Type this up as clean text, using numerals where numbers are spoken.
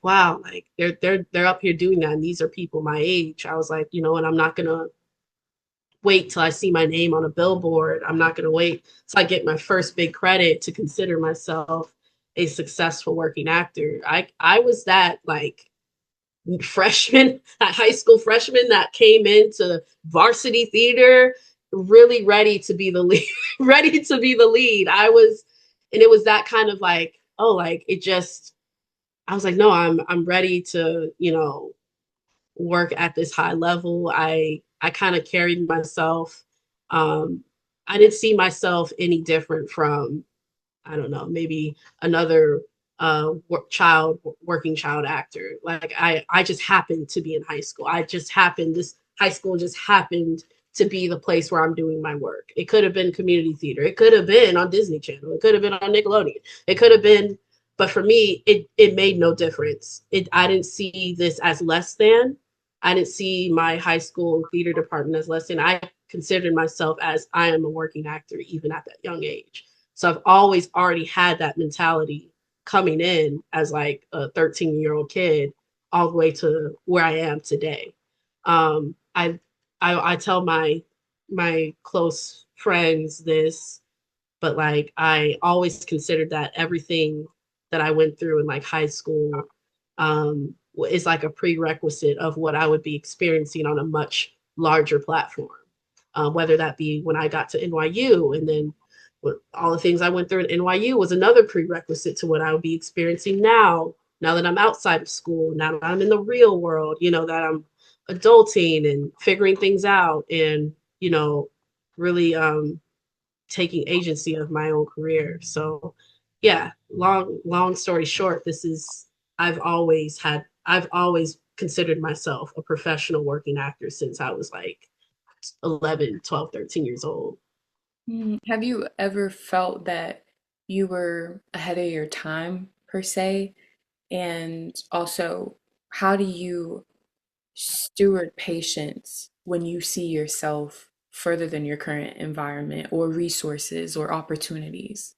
wow, like they're up here doing that, and these are people my age. I was like, and I'm not gonna wait till I see my name on a billboard. I'm not gonna wait till I get my first big credit to consider myself a successful working actor. I was that like freshman, that high school freshman that came into varsity theater really ready to be the lead, ready to be the lead. And it was that kind of like, oh, like it just, I was like, no, I'm ready to, work at this high level. I kind of carried myself. Um, I didn't see myself any different from, I don't know, maybe another working child actor. Like I just happened to be in high school. This high school just happened to be the place where I'm doing my work. It could have been community theater. It could have been on Disney Channel. It could have been on Nickelodeon. It could have been, but for me, it made no difference. I didn't see this as less than. I didn't see my high school theater department as less than. I considered myself as I am a working actor even at that young age. So I've always already had that mentality coming in as like a 13-year-old kid all the way to where I am today. Um, I, I tell my close friends this, but like I always considered that everything that I went through in like high school is like a prerequisite of what I would be experiencing on a much larger platform. Whether that be when I got to NYU, and then all the things I went through at NYU was another prerequisite to what I would be experiencing now that I'm outside of school, now that I'm in the real world, that I'm adulting and figuring things out and, really taking agency of my own career. So yeah, long story short, I've always considered myself a professional working actor since I was like 11, 12, 13 years old. Have you ever felt that you were ahead of your time, per se? And also, how do you steward patience when you see yourself further than your current environment or resources or opportunities?